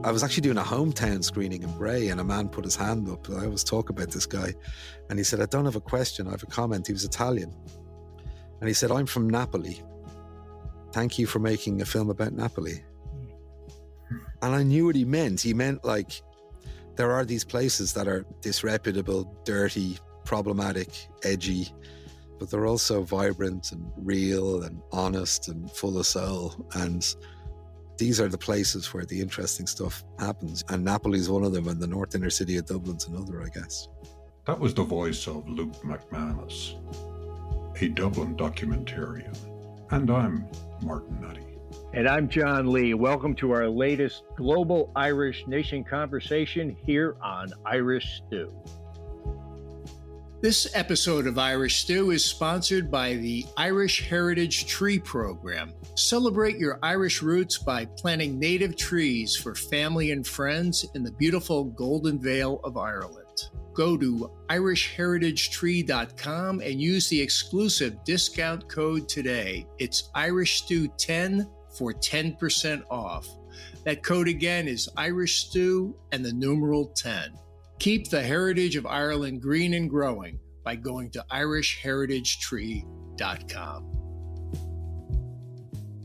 I was actually doing a hometown screening in Bray, and a man put his hand up. I always talk about this guy. And he said, I don't have a question, I have a comment. He was Italian. And he said, I'm from Napoli. Thank you for making a film about Napoli. And I knew what he meant. He meant like, there are these places that are disreputable, dirty, problematic, edgy, but they're also vibrant and real and honest and full of soul. And these are the places where the interesting stuff happens. And Napoli's one of them, and the north inner city of Dublin's another, I guess. That was the voice of Luke McManus, a Dublin documentarian. And I'm Martin Nutty. And I'm John Lee. Welcome to our latest Global Irish Nation conversation here on Irish Stew. This episode of Irish Stew is sponsored by the Irish Heritage Tree Program. Celebrate your Irish roots by planting native trees for family and friends in the beautiful Golden Vale of Ireland. Go to irishheritagetree.com and use the exclusive discount code today. It's IrishStew10 for 10% off. That code again is Irish Stew and the numeral 10. Keep the heritage of Ireland green and growing by going to irishheritagetree.com.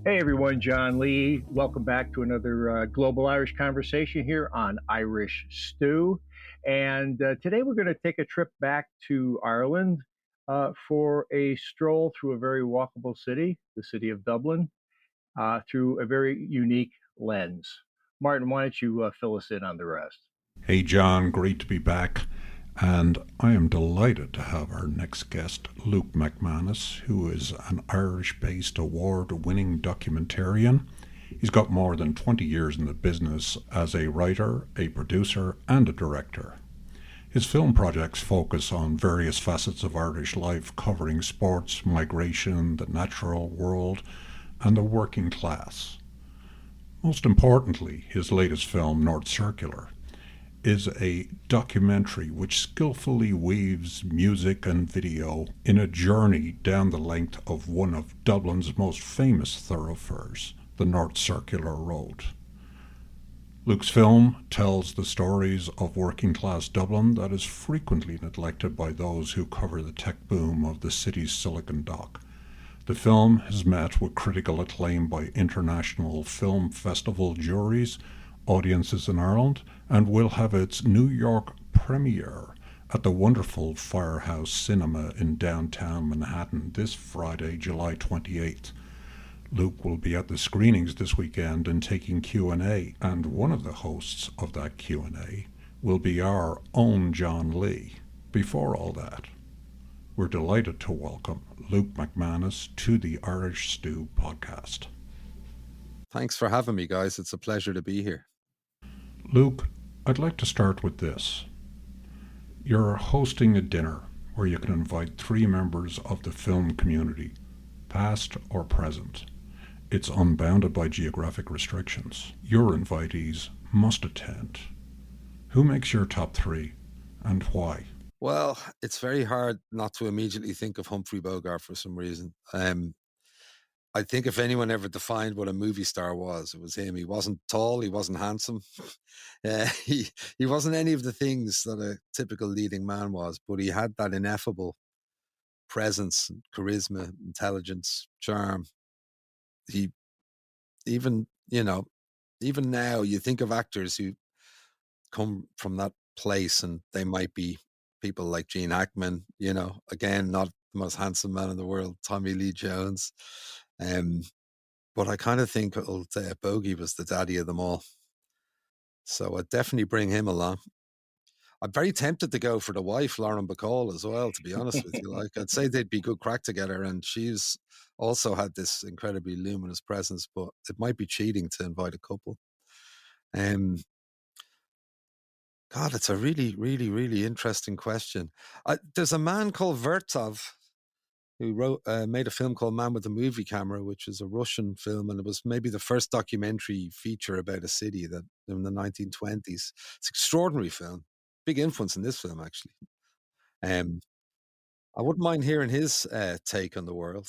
Hey everyone, John Lee. Welcome back to another Global Irish conversation here on Irish Stew. And today we're going to take a trip back to Ireland for a stroll through a very walkable city, the city of Dublin, through a very unique lens. Martin, why don't you fill us in on the rest? Hey John, great to be back. And I am delighted to have our next guest, Luke McManus, who is an Irish-based award-winning documentarian. He's got more than 20 years in the business as a writer, a producer, and a director. His film projects focus on various facets of Irish life, covering sports, migration, the natural world, and the working class. Most importantly, his latest film, North Circular, is a documentary which skillfully weaves music and video in a journey down the length of one of Dublin's most famous thoroughfares, the North Circular Road. Luke's film tells the stories of working-class Dublin that is frequently neglected by those who cover the tech boom of the city's Silicon Dock. The film has met with critical acclaim by international film festival juries, audiences in Ireland, and will have its New York premiere at the wonderful Firehouse Cinema in downtown Manhattan this Friday, July 28th. Luke will be at the screenings this weekend and taking Q&A, and one of the hosts of that Q&A will be our own John Lee. Before all that, we're delighted to welcome Luke McManus to the Irish Stew podcast. Thanks for having me, guys. It's a pleasure to be here. Luke, I'd like to start with this. You're hosting a dinner where you can invite 3 members of the film community, past or present. It's unbounded by geographic restrictions. Your invitees must attend. Who makes your top 3 and why? Well, it's very hard not to immediately think of Humphrey Bogart for some reason. I think if anyone ever defined what a movie star was, it was him. He wasn't tall, he wasn't handsome. He wasn't any of the things that a typical leading man was, but he had that ineffable presence, charisma, intelligence, charm. He even now you think of actors who come from that place and they might be people like Gene Hackman, again, not the most handsome man in the world, Tommy Lee Jones. But I kind of think old Bogey was the daddy of them all. So I'd definitely bring him along. I'm very tempted to go for the wife, Lauren Bacall, as well, to be honest with you. Like, I'd say they'd be good crack together, and she's also had this incredibly luminous presence, but it might be cheating to invite a couple. God, it's a really, really, really interesting question. There's a man called Vertov who made a film called Man with a Movie Camera, which is a Russian film, and it was maybe the first documentary feature about a city that in the 1920s. It's an extraordinary film. Big influence in this film, actually. I wouldn't mind hearing his take on the world.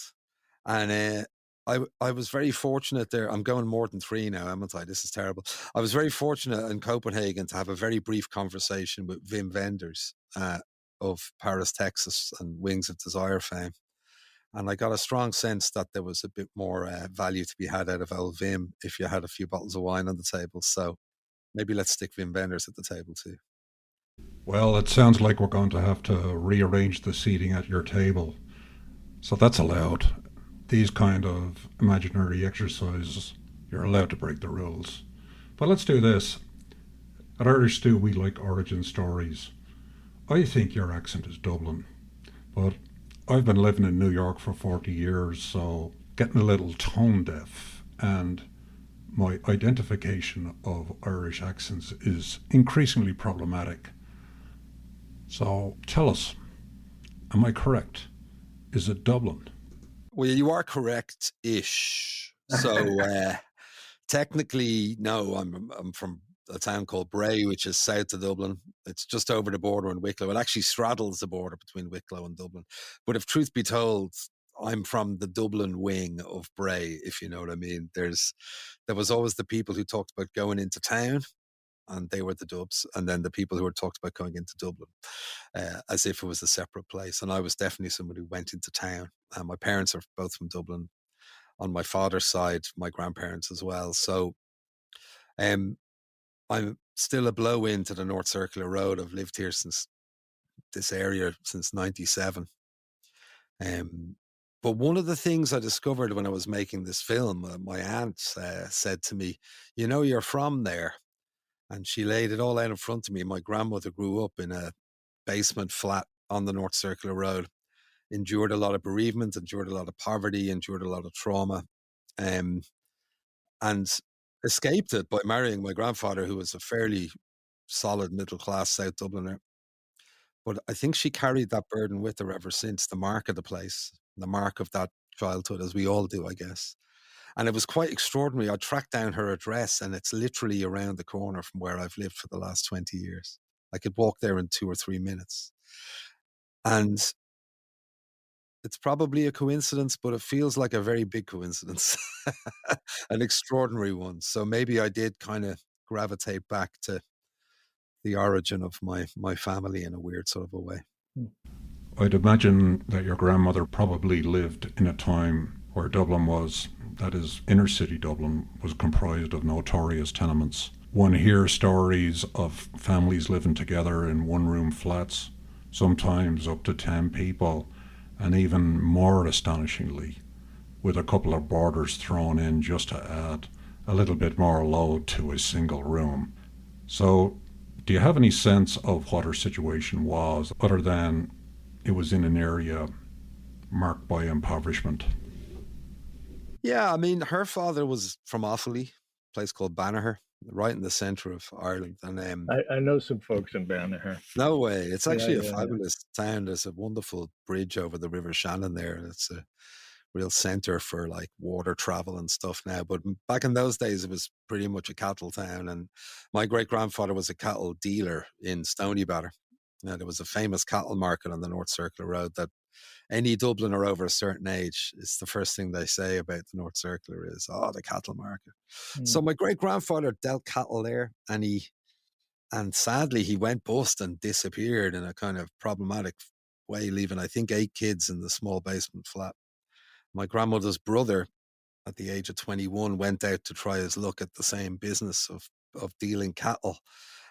And I was very fortunate there. I'm going more than 3 now, haven't I? This is terrible. I was very fortunate in Copenhagen to have a very brief conversation with Wim Wenders of Paris, Texas, and Wings of Desire fame. And I got a strong sense that there was a bit more value to be had out of old Wim if you had a few bottles of wine on the table. So maybe let's stick Wim Wenders at the table too. Well, it sounds like we're going to have to rearrange the seating at your table. So that's allowed. These kind of imaginary exercises, you're allowed to break the rules. But let's do this. At Irish Stew, we like origin stories. I think your accent is Dublin, but I've been living in New York for 40 years, so getting a little tone deaf, and my identification of Irish accents is increasingly problematic. So tell us, am I correct? Is it Dublin? Well, you are correct-ish. So technically, no, I'm from a town called Bray, which is south of Dublin. It's just over the border in Wicklow. It actually straddles the border between Wicklow and Dublin. But if truth be told, I'm from the Dublin wing of Bray, if you know what I mean. There was always the people who talked about going into town, and they were the Dubs, and then the people who were talked about going into Dublin, as if it was a separate place. And I was definitely somebody who went into town. My parents are both from Dublin. On my father's side, my grandparents as well. So I'm still a blow into the North Circular Road. I've lived here since this area since 97. But one of the things I discovered when I was making this film, my aunt said to me, you know, you're from there. And she laid it all out in front of me. My grandmother grew up in a basement flat on the North Circular Road, endured a lot of bereavement, endured a lot of poverty, endured a lot of trauma, and escaped it by marrying my grandfather, who was a fairly solid middle-class South Dubliner. But I think she carried that burden with her ever since, the mark of the place, the mark of that childhood, as we all do, I guess. And it was quite extraordinary. I tracked down her address, and it's literally around the corner from where I've lived for the last 20 years. I could walk there in 2 or 3 minutes. And it's probably a coincidence, but it feels like a very big coincidence, an extraordinary one. So maybe I did kind of gravitate back to the origin of my family in a weird sort of a way. I'd imagine that your grandmother probably lived in a time where Dublin was, that is, inner city Dublin, was comprised of notorious tenements. One hears stories of families living together in one-room flats, sometimes up to 10 people, and even more astonishingly, with a couple of boarders thrown in just to add a little bit more load to a single room. So, do you have any sense of what her situation was, other than it was in an area marked by impoverishment? Yeah, I mean, her father was from Offaly, a place called Banagher, right in the centre of Ireland. And I know some folks in Banagher. no way, it's actually Yeah, a yeah, yeah. fabulous town. There's a wonderful bridge over the River Shannon there, and it's a real centre for like water travel and stuff now. But back in those days, it was pretty much a cattle town. And my great grandfather was a cattle dealer in Stoneybatter. Now, there was a famous cattle market on the North Circular Road that any Dubliner over a certain age, it's the first thing they say about the North Circular is, oh, the cattle market. So my great grandfather dealt cattle there, and sadly he went bust and disappeared in a kind of problematic way, leaving I think 8 kids in the small basement flat. My grandmother's brother, at the age of 21, went out to try his luck at the same business of dealing cattle.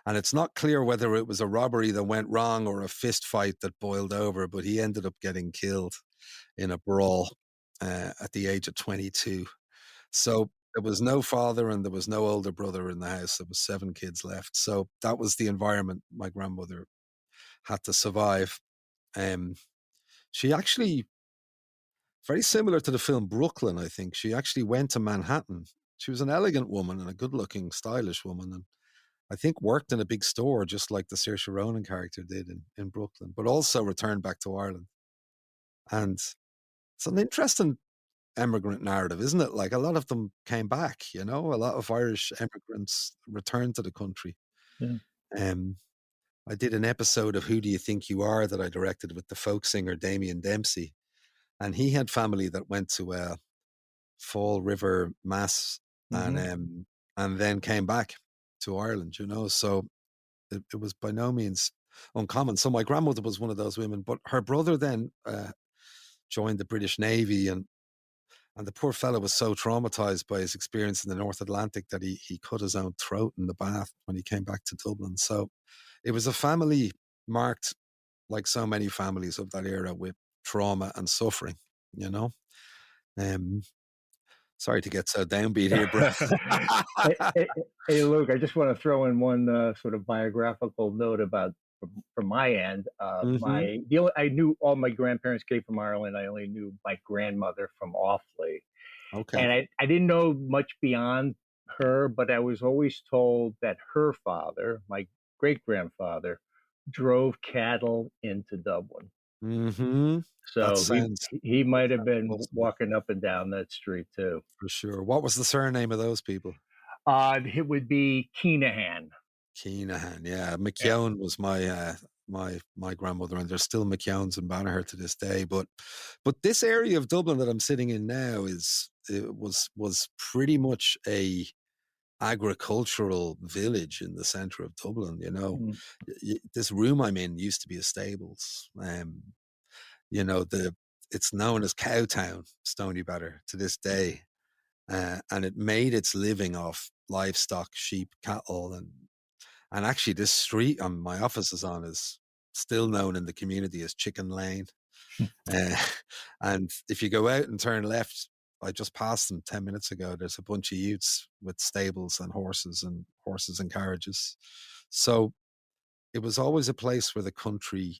And it's not clear whether it was a robbery that went wrong or a fist fight that boiled over, but he ended up getting killed in a brawl at the age of 22. So there was no father and there was no older brother in the house. There was 7 kids left. So that was the environment my grandmother had to survive. She actually, very similar to the film Brooklyn, I think, she actually went to Manhattan. She was an elegant woman and a good-looking, stylish woman, and I think worked in a big store just like the Saoirse Ronan character did in Brooklyn, but also returned back to Ireland. And it's an interesting immigrant narrative, isn't it? Like a lot of them came back, you know, a lot of Irish immigrants returned to the country. Yeah. I did an episode of Who Do You Think You Are that I directed with the folk singer Damien Dempsey. And he had family that went to Fall River Mass, Mm-hmm. and then came back to Ireland, you know. So it was by no means uncommon. So my grandmother was one of those women, but her brother then joined the British Navy, and the poor fellow was so traumatized by his experience in the North Atlantic that he cut his own throat in the bath when he came back to Dublin. So it was a family marked, like so many families of that era, with trauma and suffering, you know. Um, Sorry to get so downbeat here, bro. Hey, hey, hey, Luke, I just want to throw in one sort of biographical note about from my end. Hmm. I knew all my grandparents came from Ireland. I only knew my grandmother from Offaly, Okay. and I didn't know much beyond her, but I was always told that her father, my great grandfather, drove cattle into Dublin. Hmm. That So sounds he might have been possible walking up and down that street too. for sure. What was the surname of those people? It would be Keenahan. Keenahan. Yeah, Yeah. McKeown was my grandmother, and there's still McKeowns in Banagher to this day. But this area of Dublin that I'm sitting in now was pretty much a agricultural village in the center of Dublin. You know, Mm. this room I'm in used to be a stables. You know, it's known as Cowtown, Stony Batter, to this day, and it made its living off livestock, sheep, cattle, and actually this street my office is on is still known in the community as Chicken Lane. Uh, and if you go out and turn left, I just passed them 10 minutes ago. There's a bunch of youths with stables and horses and carriages. So it was always a place where the country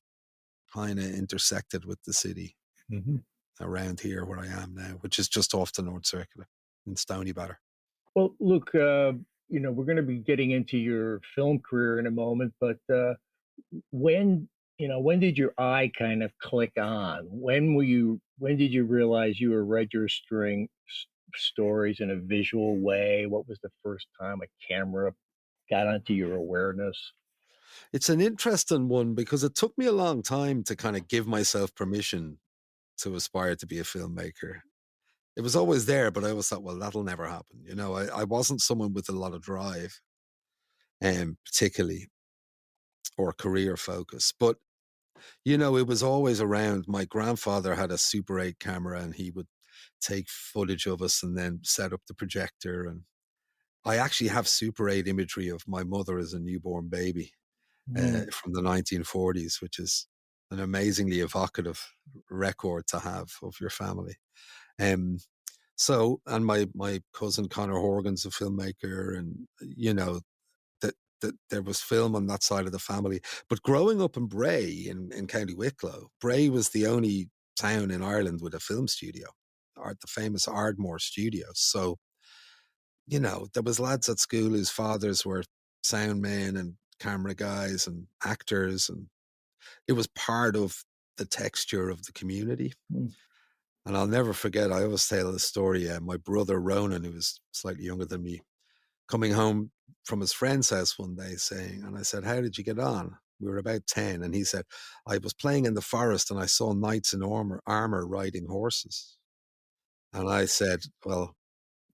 kind of intersected with the city Hmm. around here where I am now, which is just off the North Circular in Stony Batter. Well, Luke, we're going to be getting into your film career in a moment, but when when did your eye kind of click on? When did you realize you were registering stories in a visual way? What was the first time a camera got onto your awareness? It's an interesting one because it took me a long time to kind of give myself permission to aspire to be a filmmaker. It was always there, but I always thought, well, that'll never happen. You know, I wasn't someone with a lot of drive, particularly, or career focus. But, you know, it was always around. My grandfather had a Super 8 camera and he would take footage of us and then set up the projector. And I actually have Super 8 imagery of my mother as a newborn baby Mm. from the 1940s, which is an amazingly evocative record to have of your family. Um, So, and my cousin Connor Horgan's a filmmaker, and you know that there was film on that side of the family. But growing up in Bray in County Wicklow, Bray was the only town in Ireland with a film studio, or the famous Ardmore Studios. So, you know, there was lads at school whose fathers were sound men and camera guys and actors, and it was part of the texture of the community. Mm. And I'll never forget, I always tell the story. My brother Ronan, who was slightly younger than me, coming home from his friend's house one day saying, and I said, how did you get on? We were about 10. And he said, I was playing in the forest and I saw knights in armor riding horses. And I said, well,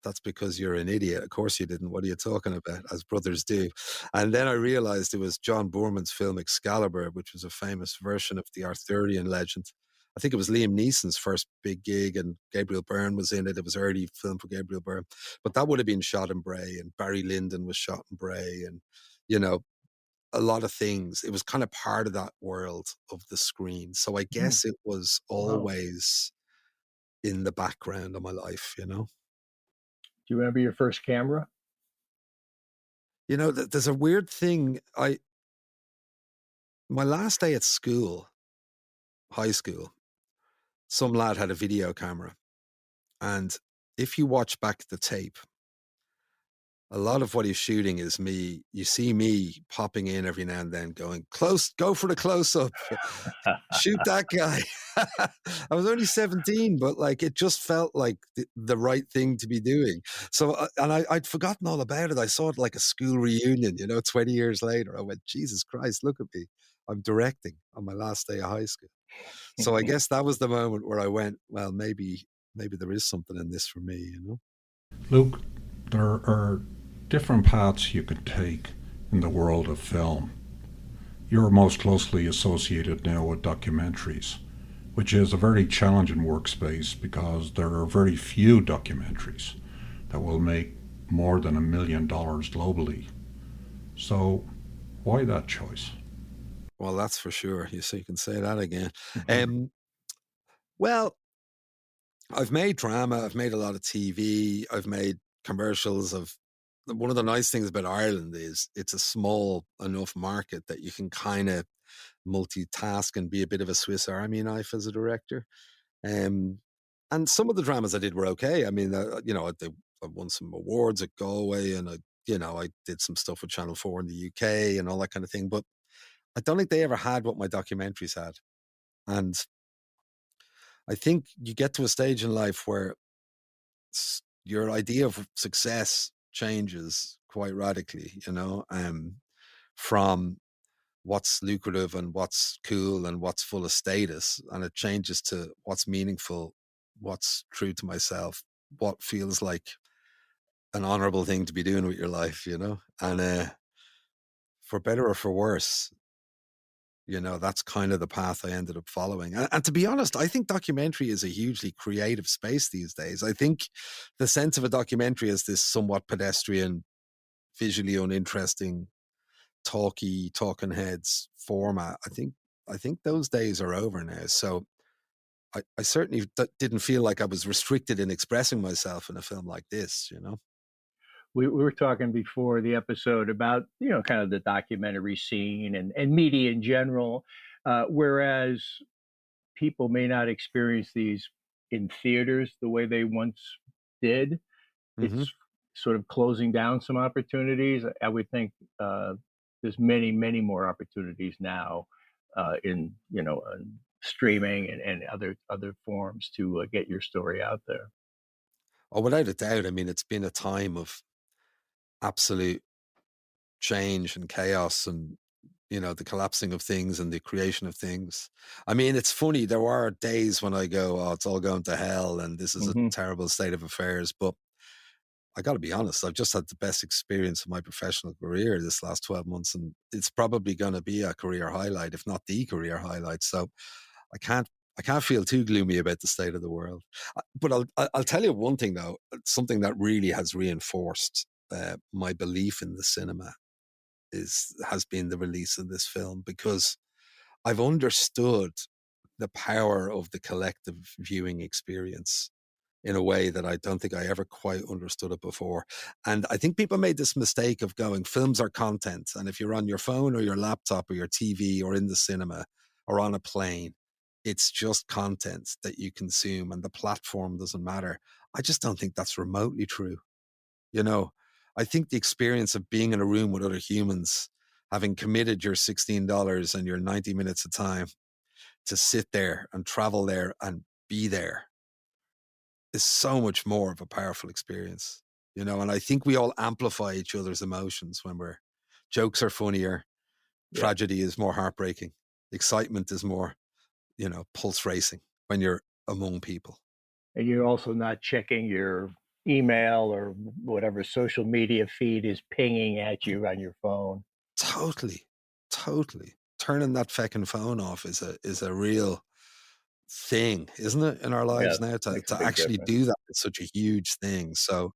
that's because you're an idiot. Of course you didn't. What are you talking about? As brothers do. And then I realized it was John Boorman's film Excalibur, which was a famous version of the Arthurian legend. I think it was Liam Neeson's first big gig, and Gabriel Byrne was in it. It was early film for Gabriel Byrne, but that would have been shot in Bray, and Barry Lyndon was shot in Bray, and you know, a lot of things. It was kind of part of that world of the screen. So I Mm. guess it was Wow. always in the background of my life, you know. Do you remember your first camera? You know, there's a weird thing. My last day at school, high school, some lad had a video camera, and if you watch back the tape, a lot of what he's shooting is me. You see me popping in every now and then, going close, go for the close up, shoot that guy. I was only 17, but like it just felt like the right thing to be doing. So, and I'd forgotten all about it. I saw it like a school reunion, you know, 20 years later. I went, Jesus Christ, look at me. I'm directing on my last day of high school. So I guess that was the moment where I went, well, maybe maybe there is something in this for me, you know. Luke, there are different paths you can take in the world of film. You're most closely associated now with documentaries, which is a very challenging workspace because there are very few documentaries that will make more than $1 million globally. So, why that choice? Well, that's for sure. You can say that again. Well, I've made drama. I've made a lot of TV. I've made commercials. One of the nice things about Ireland is it's a small enough market that you can kind of multitask and be a bit of a Swiss Army knife as a director. And some of the dramas I did were okay. I mean, I won some awards at Galway, and I did some stuff with Channel 4 in the UK and all that kind of thing. But I don't think they ever had what my documentaries had. And I think you get to a stage in life where your idea of success changes quite radically, from what's lucrative and what's cool and what's full of status, and it changes to what's meaningful, what's true to myself, what feels like an honorable thing to be doing with your life, and for better or for worse, that's kind of the path I ended up following. And to be honest, I think documentary is a hugely creative space these days. I think the sense of a documentary is this somewhat pedestrian, visually uninteresting, talking heads format. I think those days are over now. So I certainly didn't feel like I was restricted in expressing myself in a film like this, We were talking before the episode about, kind of the documentary scene and media in general, whereas people may not experience these in theaters the way they once did. Mm-hmm. It's sort of closing down some opportunities. I would think there's many, many more opportunities now in streaming and other forms to get your story out there. Oh, without a doubt. I mean, it's been a time of absolute change and chaos, and the collapsing of things and the creation of things. I mean, it's funny, there are days when I go, oh, it's all going to hell and this is a terrible state of affairs, but I got to be honest, I've just had the best experience of my professional career this last 12 months, and it's probably going to be a career highlight, if not the career highlight. So I can't feel too gloomy about the state of the world. But I'll tell you one thing though, something that really has reinforced my belief in the cinema has been the release of this film, because I've understood the power of the collective viewing experience in a way that I don't think I ever quite understood it before. And I think people made this mistake of going, films are content, and if you're on your phone or your laptop or your TV or in the cinema or on a plane, it's just content that you consume and the platform doesn't matter. I just don't think that's remotely true. I think the experience of being in a room with other humans, having committed your $16 and your 90 minutes of time to sit there and travel there and be there, is so much more of a powerful experience, and I think we all amplify each other's emotions when jokes are funnier, tragedy is more heartbreaking, excitement is more, pulse racing when you're among people. And you're also not checking your email or whatever social media feed is pinging at you on your phone. Totally. Turning that feckin' phone off is a real thing, isn't it, in our lives now? To actually do that is such a huge thing. So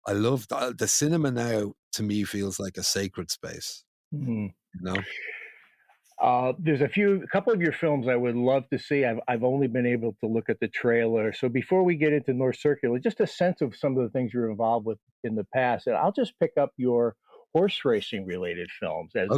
I love the cinema now. To me, feels like a sacred space. There's a couple of your films I would love to see. I've only been able to look at the trailer. So before we get into North Circular, just a sense of some of the things you're involved with in the past. And I'll just pick up your horse racing related films. As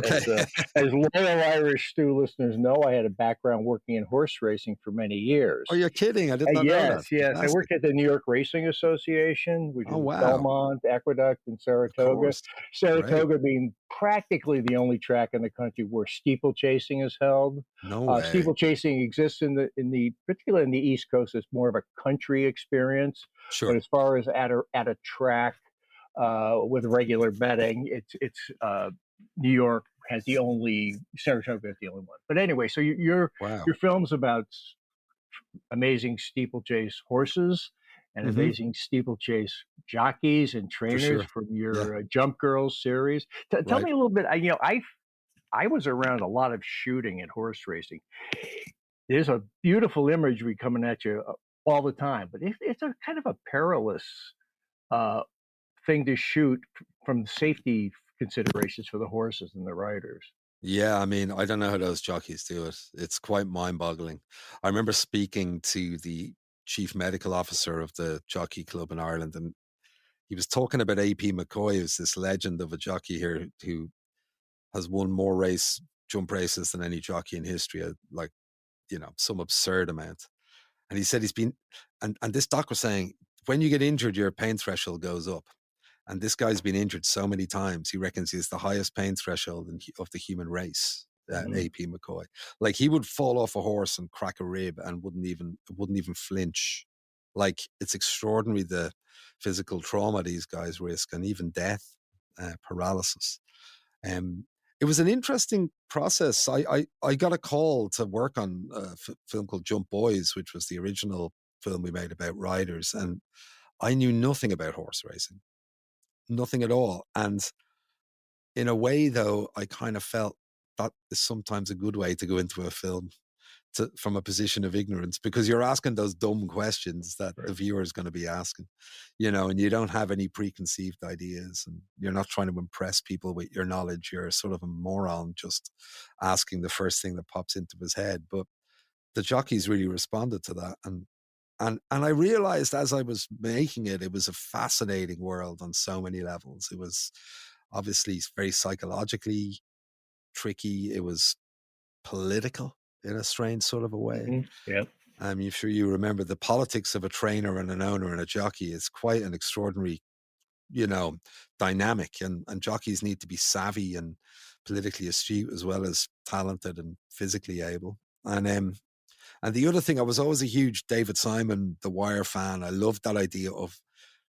loyal Irish Stew listeners know, I had a background working in horse racing for many years. Oh, you're kidding. I did not know that. Yes. I worked at the New York Racing Association, which is Belmont, Aqueduct, and Saratoga. Saratoga being practically the only track in the country where steeplechasing is held. No way. Steeplechasing exists particularly in the East Coast. It's more of a country experience. Sure. But as far as at a track with regular betting, it's New York has the only, Saratoga is the only one. But anyway, so your film's about amazing steeplechase horses, and Mm-hmm. amazing steeplechase jockeys and For trainers sure. from Yeah. your Jump Girls series. Tell Right. me a little bit. I was around a lot of shooting and horse racing. There's a beautiful imagery coming at you all the time, but it's a kind of a perilous uh, thing to shoot from safety considerations for the horses and the riders. Yeah, I mean, I don't know how those jockeys do it. It's quite mind-boggling. I remember speaking to the chief medical officer of the jockey club in Ireland, and he was talking about AP McCoy, who's this legend of a jockey here who has won more jump races than any jockey in history, like, some absurd amount. And he said he's been, and this doc was saying, when you get injured, your pain threshold goes up. And this guy's been injured so many times. He reckons he's the highest pain threshold of the human race. AP McCoy, like he would fall off a horse and crack a rib and wouldn't even flinch. Like, it's extraordinary the physical trauma these guys risk, and even death, paralysis. It was an interesting process. I got a call to work on a film called Jump Boys, which was the original film we made about riders, and I knew nothing about horse racing. Nothing at all. And in a way, though, I kind of felt that is sometimes a good way to go into a film from a position of ignorance, because you're asking those dumb questions that the viewer is going to be asking, and you don't have any preconceived ideas, and you're not trying to impress people with your knowledge. You're sort of a moron just asking the first thing that pops into his head. But the jockeys really responded to that. And I realized as I was making it, it was a fascinating world on so many levels. It was obviously very psychologically tricky. It was political in a strange sort of a way. Yeah. I'm sure you remember the politics of a trainer and an owner and a jockey is quite an extraordinary, dynamic. And jockeys need to be savvy and politically astute as well as talented and physically able. And the other thing, I was always a huge David Simon, The Wire fan. I loved that idea of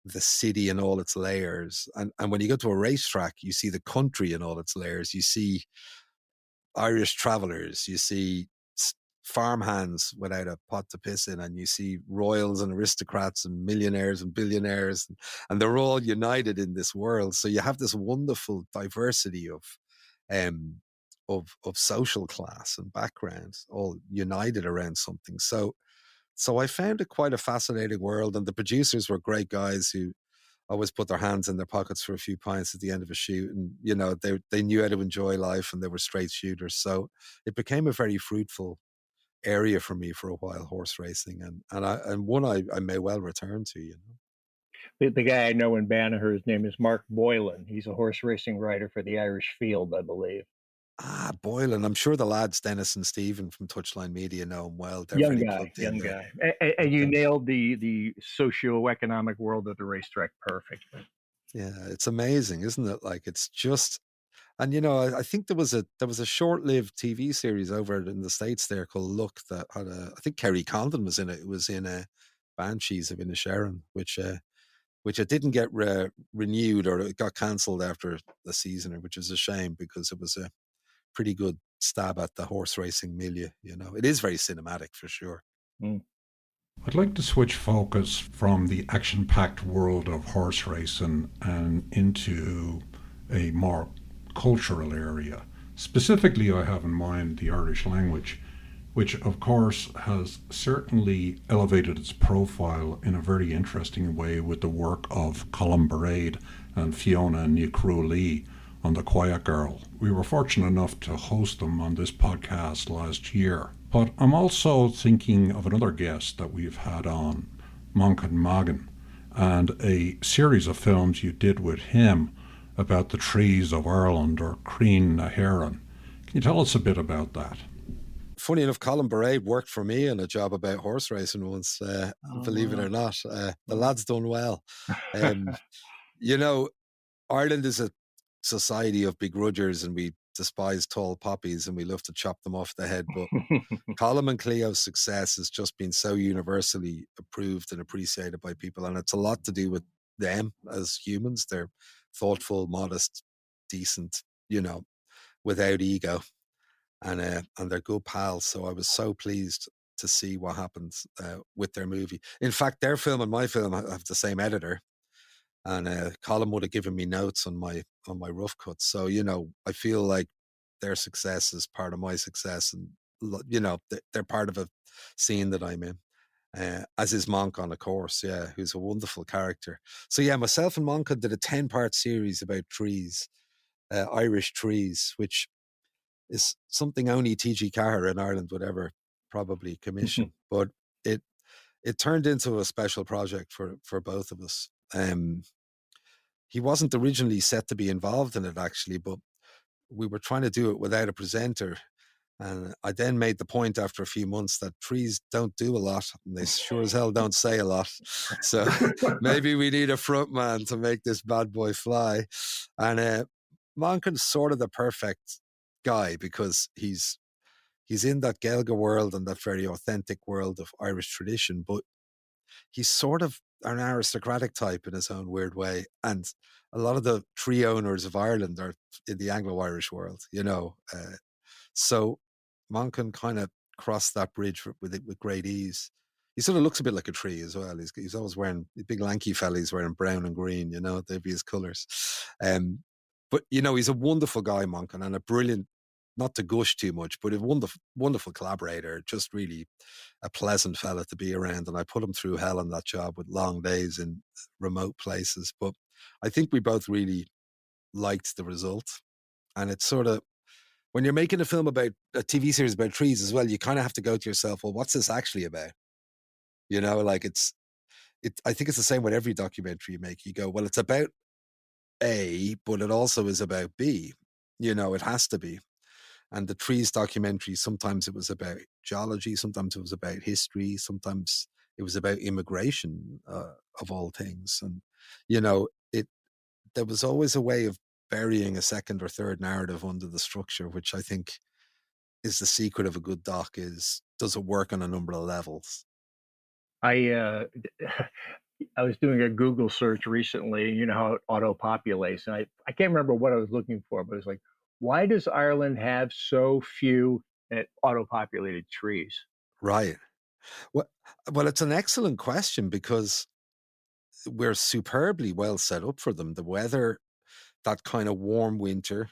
the city and all its layers. And when you go to a racetrack, you see the country in all its layers. You see Irish travelers, you see farmhands without a pot to piss in, and you see royals and aristocrats and millionaires and billionaires, and they're all united in this world. So you have this wonderful diversity of social class and backgrounds, all united around something. So I found it quite a fascinating world, and the producers were great guys who always put their hands in their pockets for a few pints at the end of a shoot, and they knew how to enjoy life, and they were straight shooters. So it became a very fruitful area for me for a while, horse racing, and one I may well return to. The guy I know in Banagher, his name is Mark Boylan. He's a horse racing rider for the Irish Field, I believe. Boylan. I'm sure the lads, Dennis and Stephen from Touchline Media, know him well. They're Young very guy. plugged in. And you nailed the socio-economic world of the racetrack perfectly. Yeah, it's amazing, isn't it? Like, it's just, and I think there was a short-lived TV series over in the States there called Look that had I think Kerry Condon was in it. It was in Banshees of Inisherin, which it didn't get renewed, or it got cancelled after the season, which is a shame, because it was a pretty good stab at the horse racing milieu. It is very cinematic for sure. I'd like to switch focus from the action-packed world of horse racing and into a more cultural area. Specifically, I have in mind the Irish language, which of course has certainly elevated its profile in a very interesting way with the work of Colin Bray and Fiona Ní Cruailí on The Quiet Girl. We were fortunate enough to host them on this podcast last year. But I'm also thinking of another guest that we've had on, Moncan Magan, and a series of films you did with him about the trees of Ireland, or Crean na HÉireann. Can you tell us a bit about that? Funny enough, Colin Bray worked for me on a job about horse racing once, believe it or not. The lad's done well. Ireland is a society of begrudgers, and we despise tall poppies, and we love to chop them off the head. But Colin and Cleo's success has just been so universally approved and appreciated by people, and it's a lot to do with them as humans. They're thoughtful, modest, decent, without ego, and they're good pals. So I was so pleased to see what happens with their movie. In fact, their film and my film have the same editor, and Colin would have given me notes on my rough cuts. So I feel like their success is part of my success, and they're part of a scene that I'm in. As is Monkan, of course, who's a wonderful character. So myself and Monkan did a 10-part series about trees, Irish trees, which is something only T.G. Carr in Ireland would ever probably commission. But it turned into a special project for both of us. He wasn't originally set to be involved in it, actually, but we were trying to do it without a presenter. And I then made the point after a few months that trees don't do a lot, and they sure as hell don't say a lot. So maybe we need a front man to make this bad boy fly. And Monken's sort of the perfect guy, because he's in that Gaeilge world and that very authentic world of Irish tradition, but he's sort of an aristocratic type in his own weird way. And a lot of the tree owners of Ireland are in the Anglo-Irish world, so Monken kind of crossed that bridge with great ease. He sort of looks a bit like a tree as well. He's always wearing, the big lanky fella, he's wearing brown and green, they'd be his colours. But, he's a wonderful guy, Monken, and a brilliant, not to gush too much, but a wonderful, wonderful collaborator, just really a pleasant fella to be around. And I put him through hell on that job with long days in remote places. But I think we both really liked the result. And it's sort of, when you're making a film about a TV series about trees as well, you kind of have to go to yourself, well, what's this actually about? I think it's the same with every documentary you make. You go, well, it's about A, but it also is about B. It has to be. And the trees documentary, sometimes it was about geology, sometimes it was about history, sometimes it was about immigration, of all things. And, there was always a way of burying a second or third narrative under the structure, which I think is the secret of a good doc. Does it work on a number of levels? I was doing a Google search recently, how it auto-populates, and I can't remember what I was looking for, but it was like, why does Ireland have so few auto-populated trees? Right. Well, it's an excellent question, because we're superbly well set up for them. The weather, that kind of warm winter,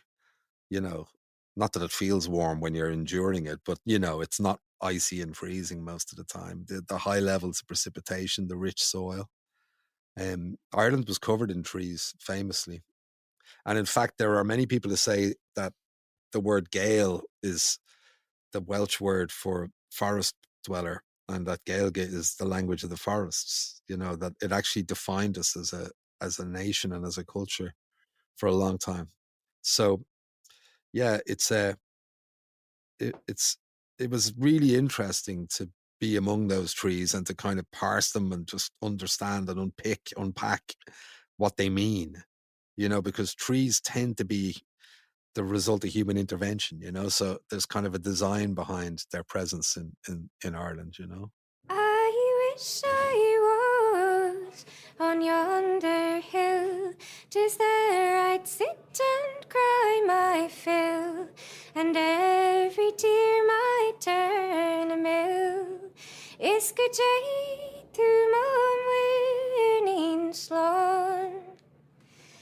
not that it feels warm when you're enduring it, but, it's not icy and freezing most of the time. The high levels of precipitation, the rich soil. Ireland was covered in trees, famously. And in fact, there are many people who say that the word Gael is the Welsh word for forest dweller, and that Gaeilge is the language of the forests, that it actually defined us as a nation and as a culture for a long time. So it was really interesting to be among those trees and to kind of parse them and just understand and unpack what they mean, because trees tend to be the result of human intervention, so there's kind of a design behind their presence in Ireland, I wish I was on yonder hill, 'tis there I'd sit and cry my fill, and every tear might turn a mill. Iska jay to mom winning slon.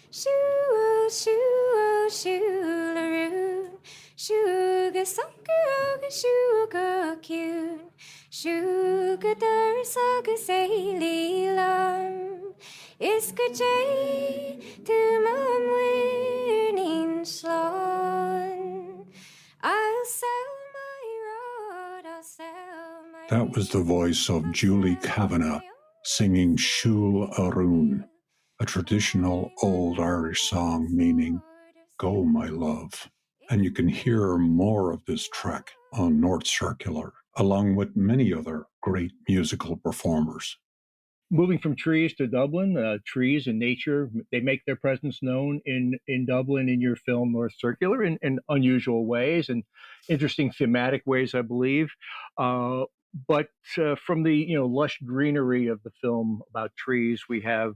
Shoo, shoo, shoo-la-roo, shoo-ga sucker, shoo-ga cune, shoo-ga dar saga say lam. Iska jay to mom winning slon. I'll sell my rod, I'll sell my... That was the voice of Julie Kavanagh singing Shul Arun, a traditional old Irish song meaning "Go, my love." And you can hear more of this track on North Circular, along with many other great musical performers. Moving from trees to Dublin, trees and nature, they make their presence known in Dublin in your film North Circular in unusual ways and interesting thematic ways, I believe. But from the lush greenery of the film about trees, we have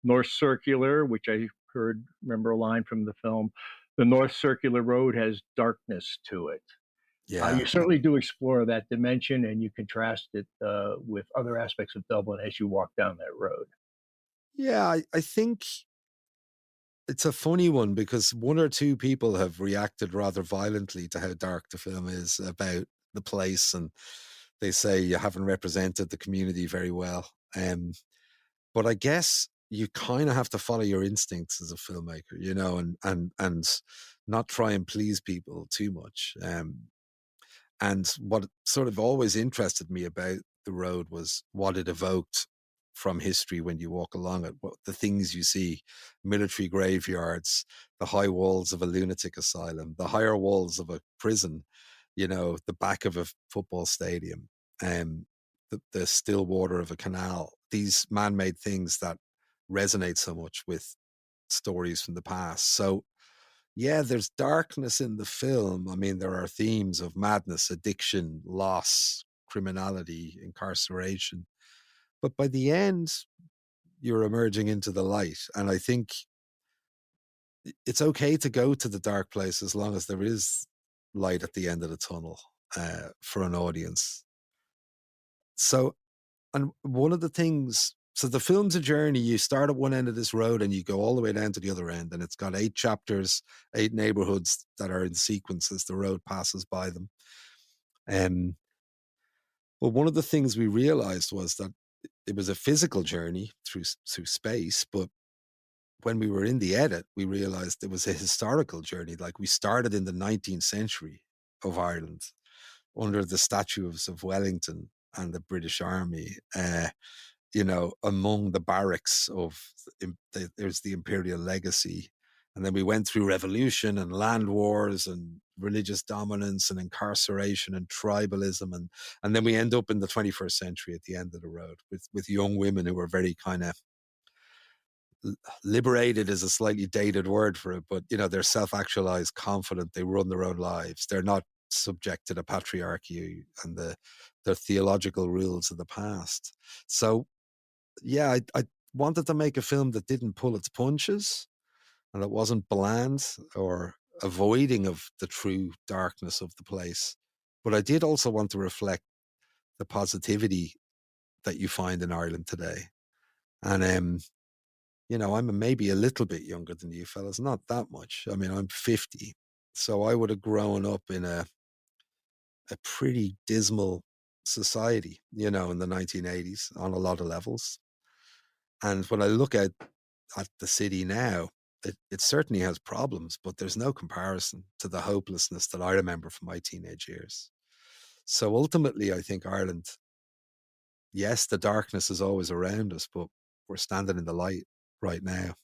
North Circular, which I remember a line from the film. The North Circular Road has darkness to it. Yeah. You certainly do explore that dimension, and you contrast it with other aspects of Dublin as you walk down that road. Yeah, I think it's a funny one because one or two people have reacted rather violently to how dark the film is about the place, and they say you haven't represented the community very well. But I guess you kind of have to follow your instincts as a filmmaker, you know, and not try and please people too much. And what sort of always interested me about the road was what it evoked from history when you walk along it, what the things you see: military graveyards, the high walls of a lunatic asylum, the higher walls of a prison, you know, the back of a football stadium, the still water of a canal, these man-made things that resonate so much with stories from the past. So yeah, there's darkness in the film. I mean, there are themes of madness, addiction, loss, criminality, incarceration. But by the end, you're emerging into the light. And I think it's okay to go to the dark place as long as there is light at the end of the tunnel for an audience. So, and one of the things, so the film's a journey. You start at one end of this road and you go all the way down to the other end, and it's got 8 chapters, 8 neighborhoods that are in sequence as the road passes by them. Well, one of the things we realized was that it was a physical journey through space, but when we were in the edit, we realized it was a historical journey. Like, we started in the 19th century of Ireland under the statues of Wellington and the British Army. You know, among the barracks of there's the imperial legacy. And then we went through revolution and land wars and religious dominance and incarceration and tribalism. And then we end up in the 21st century at the end of the road with young women who are very kind of liberated, is a slightly dated word for it, but, you know, they're self-actualized, confident, they run their own lives. They're not subject to the patriarchy and the theological rules of the past. So yeah, I wanted to make a film that didn't pull its punches, and it wasn't bland or avoiding of the true darkness of the place. But I did also want to reflect the positivity that you find in Ireland today. And you know, I'm maybe a little bit younger than you fellas, not that much. I mean, I'm 50, so I would have grown up in a pretty dismal society, you know, in the 1980s on a lot of levels. And when I look at the city now, it certainly has problems, but there's no comparison to the hopelessness that I remember from my teenage years. So ultimately, I think Ireland, yes, the darkness is always around us, but we're standing in the light right now.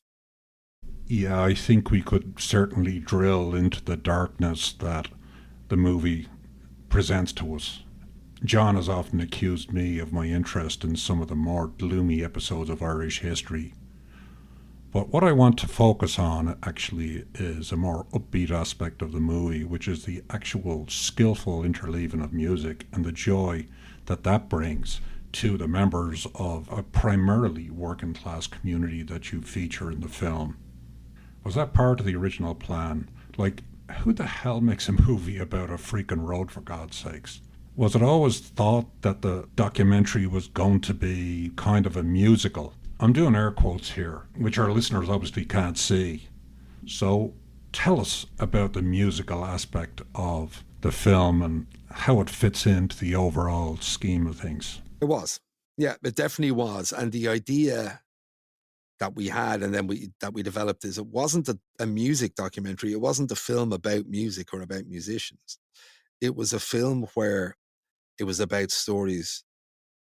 Yeah, I think we could certainly drill into the darkness that the movie presents to us. John has often accused me of my interest in some of the more gloomy episodes of Irish history. But what I want to focus on actually is a more upbeat aspect of the movie, which is the actual skillful interleaving of music and the joy that that brings to the members of a primarily working class community that you feature in the film. Was that part of the original plan? Like, who the hell makes a movie about a freaking road, for God's sakes? Was it always thought that the documentary was going to be kind of a musical? I'm doing air quotes here, which our listeners obviously can't see. So tell us about the musical aspect of the film and how it fits into the overall scheme of things. It was. Yeah, it definitely was. And the idea that we had and then we developed is it wasn't a music documentary. It wasn't a film about music or about musicians. It was a film where it was about stories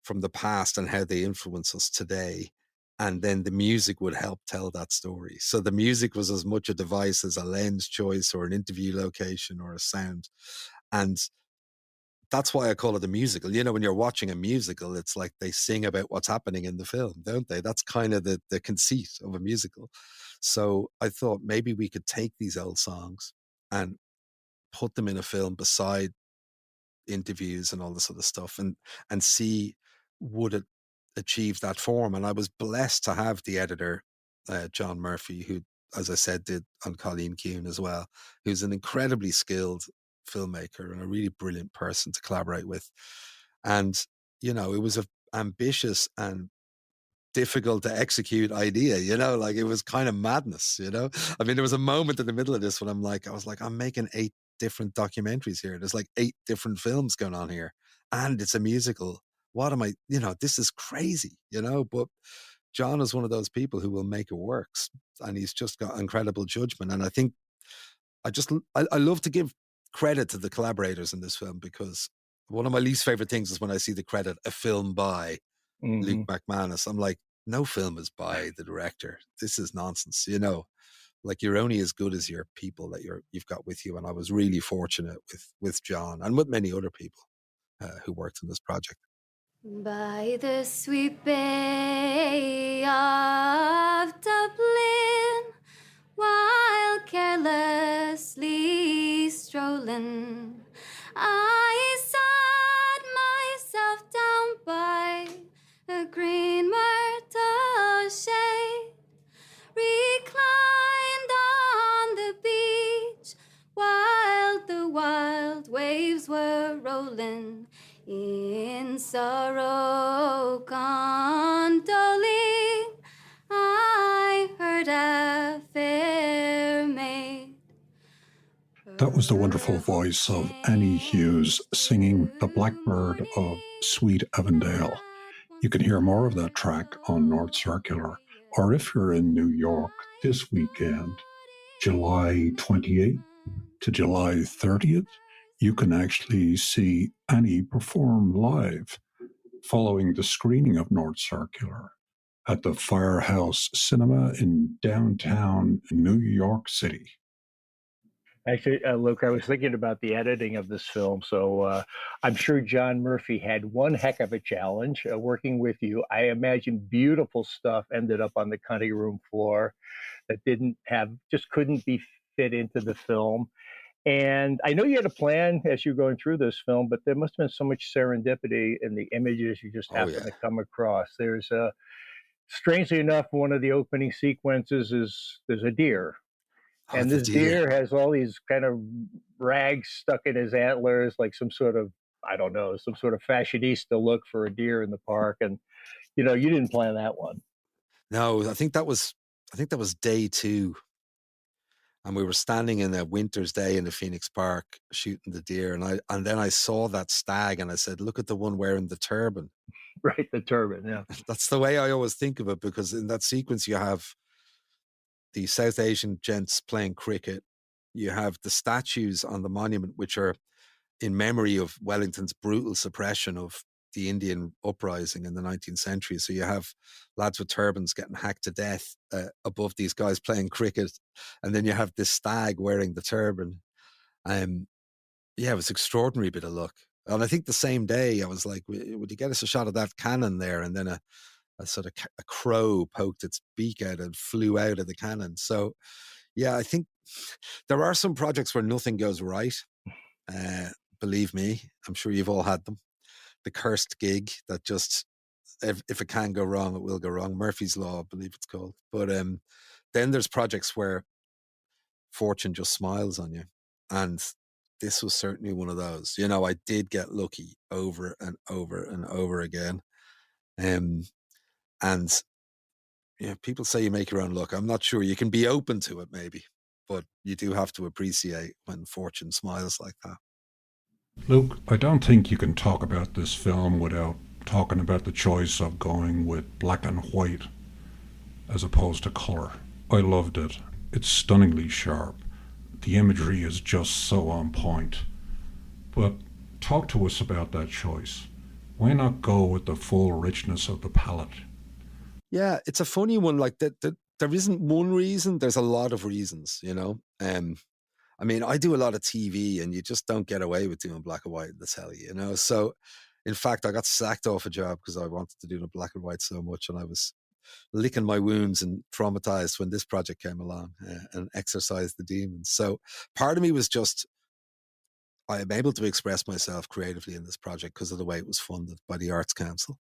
from the past and how they influence us today. And then the music would help tell that story. So the music was as much a device as a lens choice or an interview location or a sound. And that's why I call it a musical. You know, when you're watching a musical, it's like they sing about what's happening in the film, don't they? That's kind of the conceit of a musical. So I thought maybe we could take these old songs and put them in a film beside interviews and all this other stuff and see would it achieve that form. And I was blessed to have the editor, John Murphy, who, as I said, did on Colleen Kuhn as well, who's an incredibly skilled filmmaker and a really brilliant person to collaborate with. And, you know, it was an ambitious and difficult to execute idea, you know, like it was kind of madness, you know. I mean, there was a moment in the middle of this when I was like, I'm making 8 different documentaries here. There's like 8 different films going on here, and it's a musical. What am I, you know, this is crazy, you know. But John is one of those people who will make it work, and he's just got incredible judgment. And I think I love to give credit to the collaborators in this film, because one of my least favorite things is when I see the credit, a film by Luke McManus. I'm like, no film is by the director. This is nonsense, you know. Like, you're only as good as your people that you've got with you. And I was really fortunate with John and with many other people who worked on this project. By the sweet bay of Dublin, while carelessly strolling, I sat myself down by a green myrtle shade, reclined on the beach while the wild waves were rolling. In sorrow condoling, I heard a fair maid. That was the wonderful voice of Annie Hughes singing The Blackbird of Sweet Avondale. You can hear more of that track on North Circular, or if you're in New York this weekend, July 28th to July 30th, you can actually see Annie perform live following the screening of North Circular at the Firehouse Cinema in downtown New York City. Actually, Luke, I was thinking about the editing of this film. So I'm sure John Murphy had one heck of a challenge working with you. I imagine beautiful stuff ended up on the cutting room floor that just couldn't be fit into the film. And I know you had a plan as you're going through this film, but there must have been so much serendipity in the images you just happened to come across. There's strangely enough, one of the opening sequences there's a deer. And this deer has all these kind of rags stuck in his antlers, like some sort of, I don't know, some sort of fashionista look for a deer in the park. And, you know, you didn't plan that one. No, I think that was day 2. And we were standing in a winter's day in the Phoenix Park shooting the deer. And then I saw that stag and I said, look at the one wearing the turban. Right, the turban, yeah. That's the way I always think of it, because in that sequence you have the South Asian gents playing cricket. You have the statues on the monument, which are in memory of Wellington's brutal suppression of the Indian uprising in the 19th century. So you have lads with turbans getting hacked to death above these guys playing cricket. And then you have this stag wearing the turban. It was an extraordinary bit of luck. And I think the same day I was like, would you get us a shot of that cannon there? And then a sort of a crow poked its beak out and flew out of the cannon. So yeah, I think there are some projects where nothing goes right. Believe me, I'm sure you've all had them. The cursed gig that just, if it can go wrong, it will go wrong. Murphy's Law, I believe it's called. But then there's projects where fortune just smiles on you. And this was certainly one of those. You know, I did get lucky over and over and over again. And people say you make your own luck. I'm not sure. You can be open to it maybe, but you do have to appreciate when fortune smiles like that. Luke, I don't think you can talk about this film without talking about the choice of going with black and white as opposed to color. I loved it. It's stunningly sharp. The imagery is just so on point. But talk to us about that choice. Why not go with the full richness of the palette? Yeah, it's a funny one. Like that, there isn't one reason. There's a lot of reasons, you know. I mean, I do a lot of TV, and you just don't get away with doing black and white in the telly, you know. So, in fact, I got sacked off a job because I wanted to do the black and white so much, and I was licking my wounds and traumatized when this project came along and exorcised the demons. So, part of me was just, I am able to express myself creatively in this project because of the way it was funded by the Arts Council.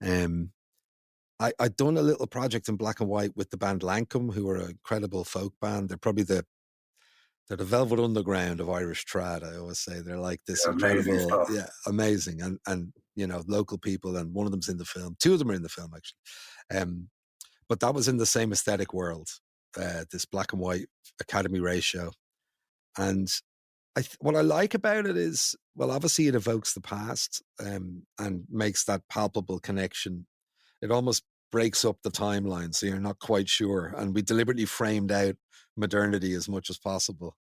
I'd done a little project in black and white with the band Lankum, who are an incredible folk band. They're probably the They're the velvet underground of Irish trad. I always say they're like this amazing incredible, stuff. yeah, amazing, and local people, and one of them's in the film. Two of them are in the film actually, but that was in the same aesthetic world, this black and white Academy ratio, and what I like about it is, well, obviously it evokes the past, and makes that palpable connection. It almost breaks up the timeline, so you're not quite sure. And we deliberately framed out modernity as much as possible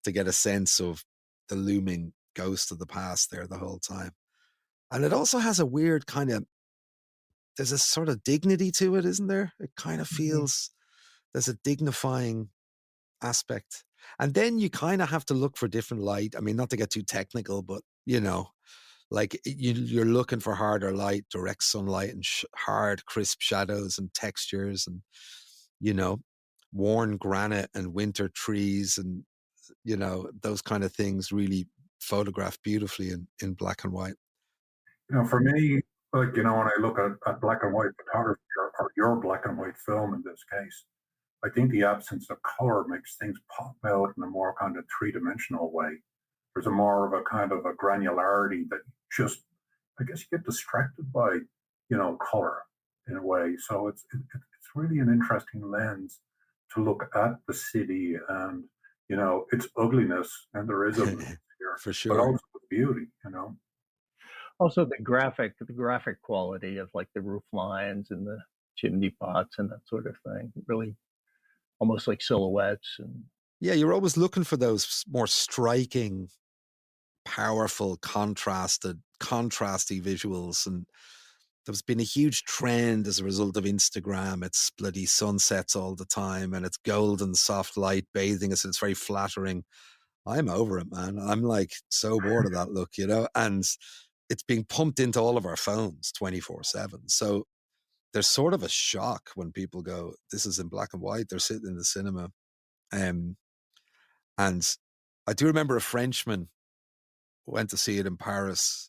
to get a sense of the looming ghost of the past there the whole time. And it also has a weird kind of, there's a sort of dignity to it, isn't there? It kind of feels, there's a dignifying aspect. And then you kind of have to look for different light. I mean, not to get too technical, but like you're looking for harder light, direct sunlight, and hard, crisp shadows and textures, and worn granite and winter trees, and those kind of things really photographed beautifully in black and white. For me, like, when I look at black and white photography, or your black and white film in this case, I think the absence of color makes things pop out in a more kind of three-dimensional way. There's a more of a kind of a granularity that just, I guess, you get distracted by, color in a way. So it's really an interesting lens to look at the city and, its ugliness, and there is ugliness here, for sure, but also the beauty, Also the graphic quality of like the roof lines and the chimney pots and that sort of thing. Really almost like silhouettes. And yeah, you're always looking for those more striking, powerful, contrasty visuals. And there's been a huge trend as a result of Instagram. It's bloody sunsets all the time, and it's golden soft light bathing us. It's very flattering. I'm over it, man. I'm like so bored of that look, and it's being pumped into all of our phones 24/7. So there's sort of a shock when people go, this is in black and white. They're sitting in the cinema. And I do remember a Frenchman went to see it in Paris,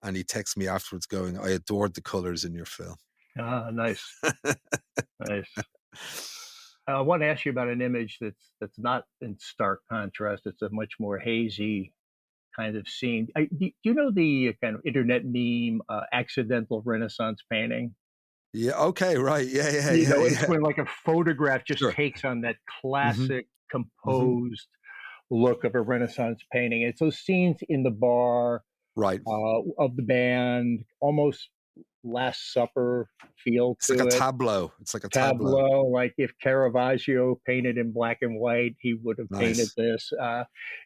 and he texted me afterwards going, I adored the colors in your film. Ah, nice. Nice. I want to ask you about an image that's not in stark contrast. It's a much more hazy kind of scene. Do you know the kind of internet meme, accidental Renaissance painting? Yeah. Okay. Right. Yeah. It's when like a photograph just Sure. takes on that classic composed look of a Renaissance painting. It's those scenes in the bar, right, of the band, almost Last Supper feel it's to like it. a tableau. It's like a tableau. Like if Caravaggio painted in black and white, he would have painted this.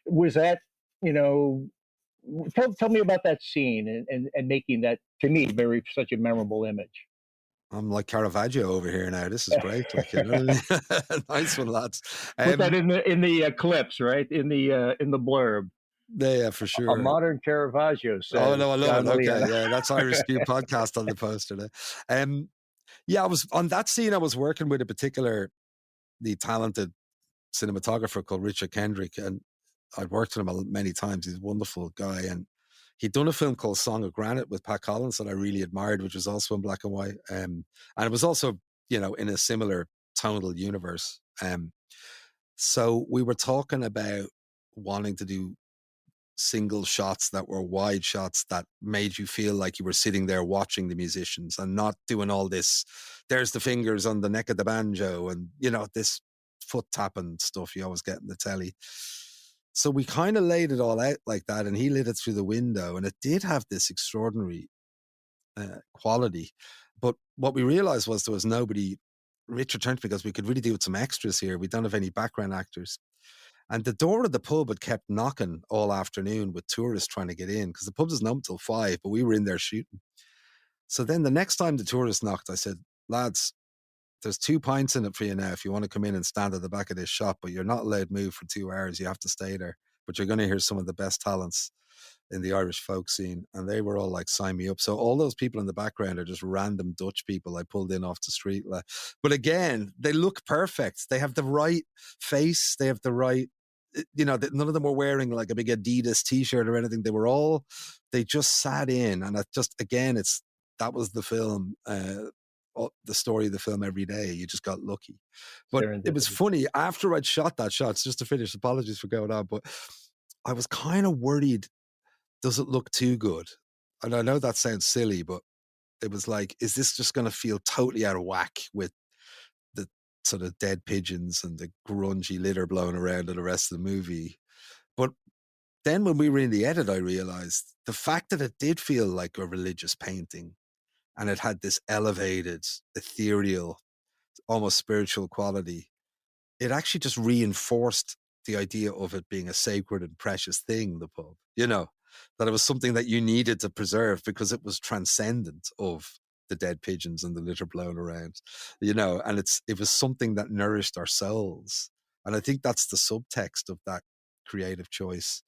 Was that, tell me about that scene and making that, to me, such a memorable image. I'm like Caravaggio over here now. This is great. Like, nice one, lads. Put that in the clips, right? In the blurb. Yeah, for sure. A modern Caravaggio says. Oh no, I love it. Okay, yeah, that's Irish Stew podcast on the poster there. Yeah, I was on that scene. I was working with a particularly talented cinematographer called Richard Kendrick, and I'd worked with him many times. He's a wonderful guy, and he'd done a film called Song of Granite with Pat Collins that I really admired, which was also in black and white. And it was also, in a similar tonal universe. So we were talking about wanting to do single shots that were wide shots that made you feel like you were sitting there watching the musicians, and not doing all this, there's the fingers on the neck of the banjo, and, this foot tapping stuff you always get in the telly. So we kind of laid it all out like that, and he lit it through the window, and it did have this extraordinary quality. But what we realized was there was nobody. Richard turned to me because we could really do with some extras here. We don't have any background actors. And the door of the pub had kept knocking all afternoon with tourists trying to get in, because the pub doesn't open till 5, but we were in there shooting. So then the next time the tourists knocked, I said, lads, there's 2 pints in it for you now if you want to come in and stand at the back of this shop, but you're not allowed to move for 2 hours. You have to stay there. But you're going to hear some of the best talents in the Irish folk scene. And they were all like, sign me up. So all those people in the background are just random Dutch people I pulled in off the street. But again, they look perfect. They have the right face. They have the right, none of them were wearing like a big Adidas t-shirt or anything. They just sat in. And that was the film. the story of the film every day. You just got lucky. But it was funny, after I'd shot that shot, just to finish, apologies for going on, but I was kind of worried, does it look too good? And I know that sounds silly, but it was like, is this just going to feel totally out of whack with the sort of dead pigeons and the grungy litter blowing around in the rest of the movie? But then when we were in the edit, I realized the fact that it did feel like a religious painting and it had this elevated, ethereal, almost spiritual quality, it actually just reinforced the idea of it being a sacred and precious thing, the pub, you know, that it was something that you needed to preserve because it was transcendent of the dead pigeons and the litter blown around, you know, and it was something that nourished our souls. And I think that's the subtext of that creative choice.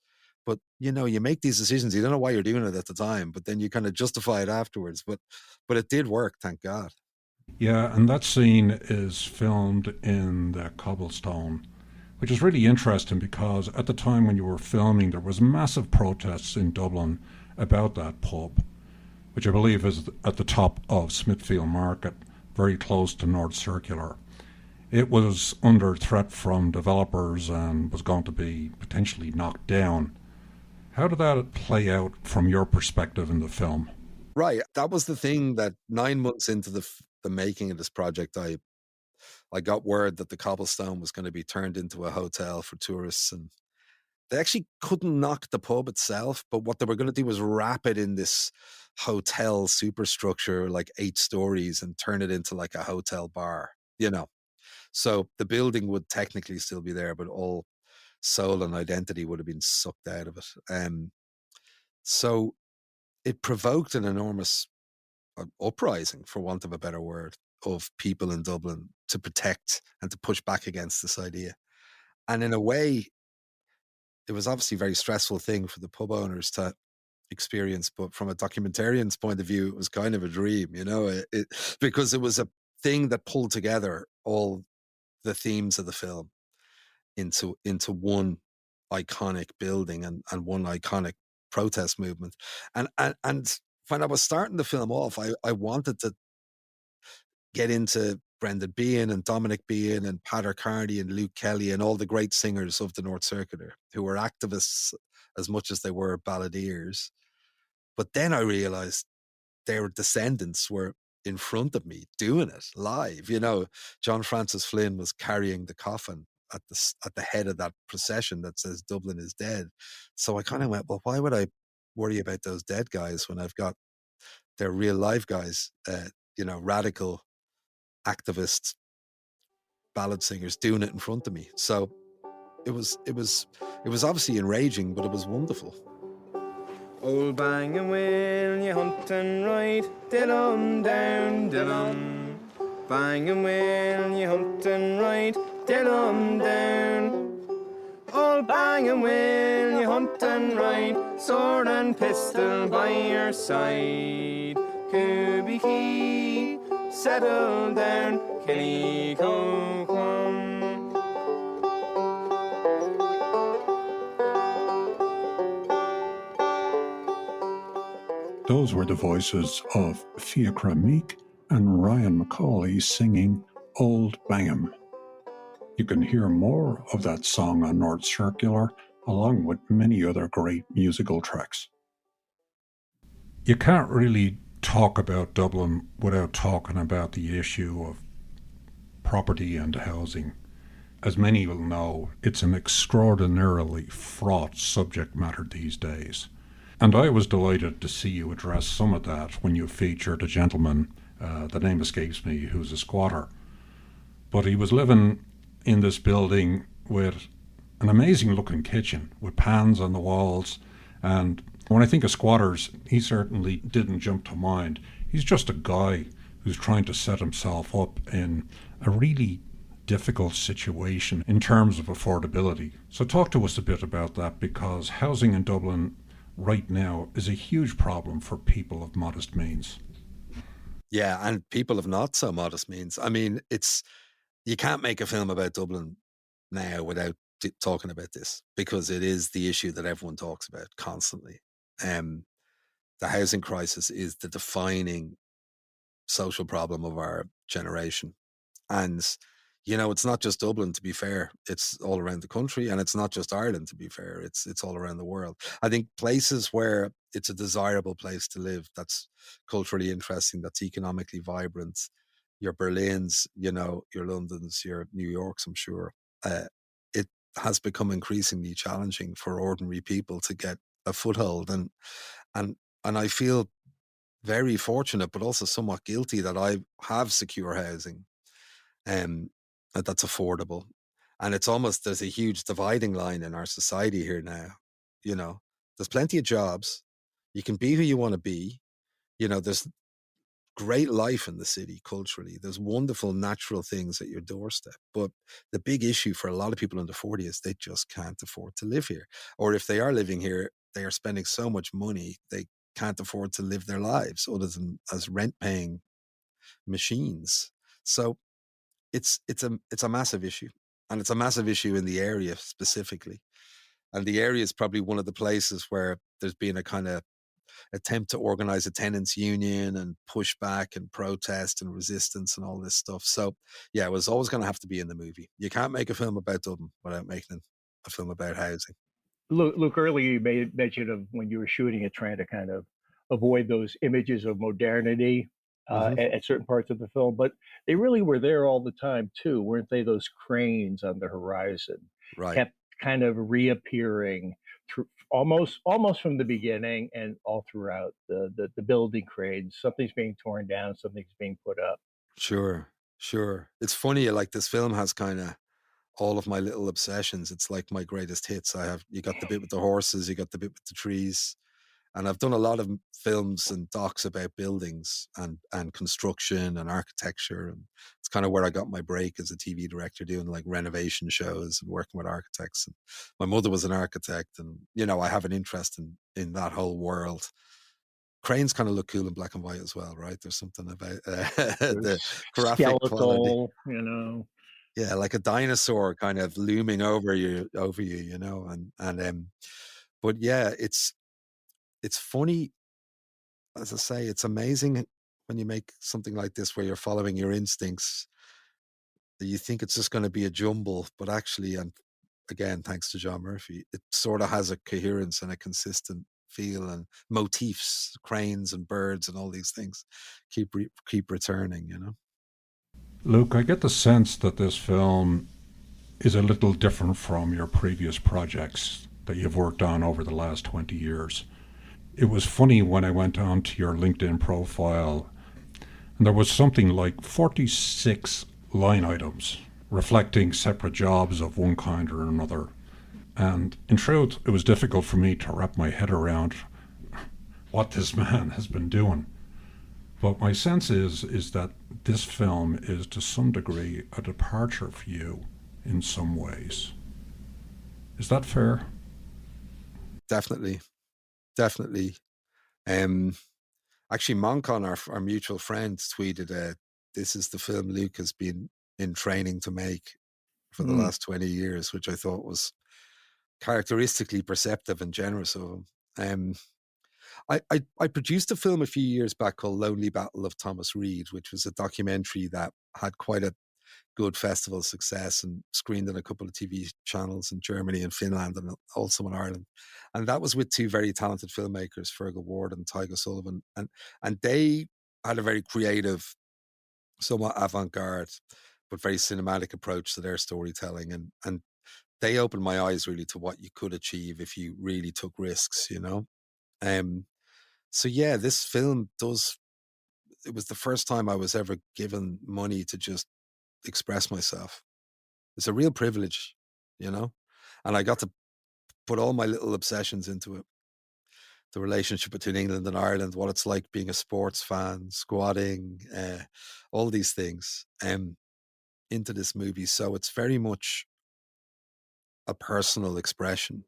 But, you know, you make these decisions, you don't know why you're doing it at the time, but then you kind of justify it afterwards. But it did work, thank God. Yeah, and that scene is filmed in the Cobblestone, which is really interesting because at the time when you were filming, there was massive protests in Dublin about that pub, which I believe is at the top of Smithfield Market, very close to North Circular. It was under threat from developers and was going to be potentially knocked down. How did that play out from your perspective in the film? Right. That was the thing that 9 months into the making of this project, I got word that the Cobblestone was going to be turned into a hotel for tourists. And they actually couldn't knock the pub itself, but what they were going to do was wrap it in this hotel superstructure, like 8 stories, and turn it into like a hotel bar, you know. So the building would technically still be there, but all soul and identity would have been sucked out of it. So it provoked an enormous uprising, for want of a better word, of people in Dublin to protect and to push back against this idea. And in a way, it was obviously a very stressful thing for the pub owners to experience, but from a documentarian's point of view, it was kind of a dream, you know, because it was a thing that pulled together all the themes of the film into one iconic building and one iconic protest movement. And when I was starting the film off, I wanted to get into Brendan Behan and Dominic Behan and Pater Carney and Luke Kelly and all the great singers of the North Circular who were activists as much as they were balladeers. But then I realized their descendants were in front of me doing it live. You know, John Francis Flynn was carrying the coffin at the head of that procession that says Dublin is dead. So I kind of went, well, why would I worry about those dead guys when I've got their real life guys, you know, radical activists, ballad singers doing it in front of me. So it was obviously enraging, but it was wonderful. Old Bang and Will, you hunt and ride, diddum down, diddum. Bang and Will, you hunt and ride, diddum down. Old Bang and Will, you hunt and ride, sword and pistol by your side. Kubiki, settle down, Killy-co-quam. Those were the voices of Fiachra Meek and Ryan McCauley singing Old Bangam. You can hear more of that song on North Circular, along with many other great musical tracks. You can't really talk about Dublin without talking about the issue of property and housing. As many will know, it's an extraordinarily fraught subject matter these days. And I was delighted to see you address some of that when you featured a gentleman, the name escapes me, who's a squatter. But he was living in this building with an amazing looking kitchen with pans on the walls. And when I think of squatters, he certainly didn't jump to mind. He's just a guy who's trying to set himself up in a really difficult situation in terms of affordability. So talk to us a bit about that, because housing in Dublin right now is a huge problem for people of modest means. Yeah, and people of not so modest means. I mean, you can't make a film about Dublin now without talking about this, because it is the issue that everyone talks about constantly. The housing crisis is the defining social problem of our generation. And, it's not just Dublin, to be fair. It's all around the country, and it's not just Ireland, to be fair. It's all around the world. I think places where it's a desirable place to live, that's culturally interesting, that's economically vibrant, your Berlins, your Londons, your New Yorks, I'm sure, it has become increasingly challenging for ordinary people to get a foothold. And and I feel very fortunate, but also somewhat guilty that I have secure housing, um, that's affordable. And it's almost, there's a huge dividing line in our society here now. There's plenty of jobs. You can be who you want to be. There's great life in the city culturally. There's wonderful natural things at your doorstep. But the big issue for a lot of people under 40 is they just can't afford to live here. Or if they are living here, they are spending so much money, they can't afford to live their lives other than as rent paying machines. So it's a massive issue, and it's a massive issue in the area specifically. And the area is probably one of the places where there's been a kind of attempt to organize a tenants union and push back and protest and resistance and all this stuff. So yeah, it was always going to have to be in the movie. You can't make a film about Dublin without making a film about housing. Luke, earlier you made mention of when you were shooting it, trying to kind of avoid those images of modernity at certain parts of the film, but they really were there all the time too, weren't they? Those cranes on the horizon Right. kept kind of reappearing through almost from the beginning and all throughout the building cranes. Something's being torn down, something's being put up. Sure. It's funny, like this film has kind of all of my little obsessions. It's like my greatest hits. You got the bit with the horses, you got the bit with the trees. And I've done a lot of films and docs about buildings and construction and architecture. And it's kind of where I got my break as a TV director, doing like renovation shows and working with architects. And my mother was an architect, and, I have an interest in that whole world. Cranes kind of look cool in black and white as well, right? There's something about the graphic quality. Skeletal. Yeah, like a dinosaur kind of looming over you, but yeah, it's funny, as I say. It's amazing when you make something like this where you're following your instincts. You think it's just going to be a jumble, but actually, and again, thanks to John Murphy, it sort of has a coherence and a consistent feel, and motifs, cranes and birds and all these things keep returning. Luke, I get the sense that this film is a little different from your previous projects that you've worked on over the last 20 years. It was funny when I went on to your LinkedIn profile, and there was something like 46 line items reflecting separate jobs of one kind or another. And in truth, it was difficult for me to wrap my head around what this man has been doing. But my sense is that this film is to some degree a departure for you in some ways. Is that fair? Definitely. Actually, Moncon, our mutual friend, tweeted, "This is the film Luke has been in training to make for the last 20 years," which I thought was characteristically perceptive and generous of him. I produced a film a few years back called Lonely Battle of Thomas Reid, which was a documentary that had quite a good festival success and screened in a couple of TV channels in Germany and Finland and also in Ireland. And that was with two very talented filmmakers, Fergal Ward and Tyga Sullivan. And they had a very creative, somewhat avant-garde, but very cinematic approach to their storytelling. And they opened my eyes really to what you could achieve if you really took risks, So yeah, this film it was the first time I was ever given money to just express myself. It's a real privilege, and I got to put all my little obsessions into it. The relationship between England and Ireland, what it's like being a sports fan, squatting, all these things, into this movie. So it's very much a personal expression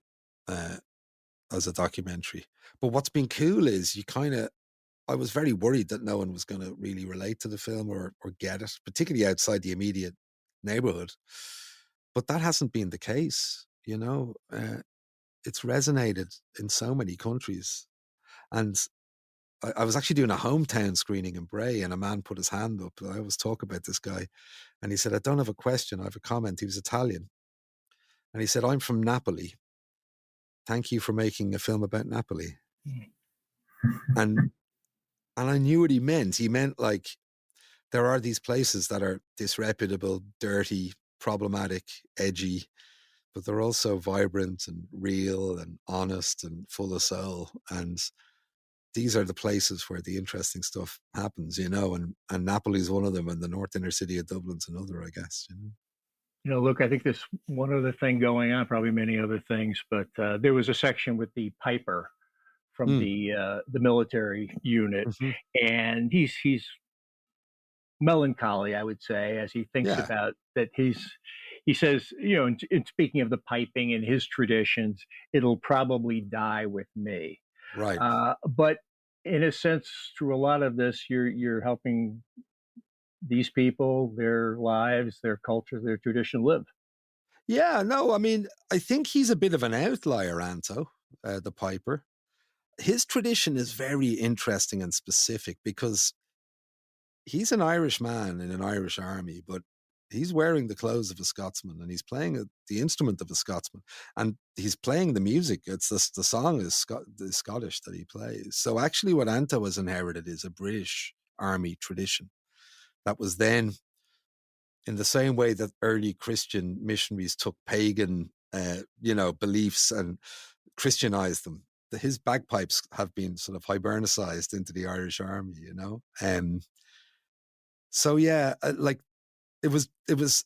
as a documentary. But what's been cool is I was very worried that no one was going to really relate to the film or get it, particularly outside the immediate neighborhood. But that hasn't been the case, It's resonated in so many countries. And I was actually doing a hometown screening in Bray, and a man put his hand up. I always talk about this guy, and he said, "I don't have a question, I have a comment." He was Italian, and he said, "I'm from Napoli. Thank you for making a film about Napoli." And I knew what he meant. He meant like there are these places that are disreputable, dirty, problematic, edgy, but they're also vibrant and real and honest and full of soul. And these are the places where the interesting stuff happens, you know, and Napoli's one of them, and the North Inner City of Dublin's another, I guess, you know. You know, look, I think there's one other thing going on, probably many other things, but there was a section with the piper from the military unit, and he's melancholy, I would say, as he thinks about that. He says, you know, in speaking of the piping and his traditions, it'll probably die with me. Right. But in a sense, through a lot of this, you're helping these people, their lives, their culture, their tradition live. Yeah, no, I mean, I think he's a bit of an outlier, Anto, the piper. His tradition is very interesting and specific because he's an Irish man in an Irish army, but he's wearing the clothes of a Scotsman, and he's playing the instrument of a Scotsman, and he's playing the music. It's the song is the Scottish that he plays. So actually what Anto has inherited is a British army tradition that was then, in the same way that early Christian missionaries took pagan, beliefs and Christianized them. His bagpipes have been sort of hibernicized into the Irish army, you know. So yeah, like it was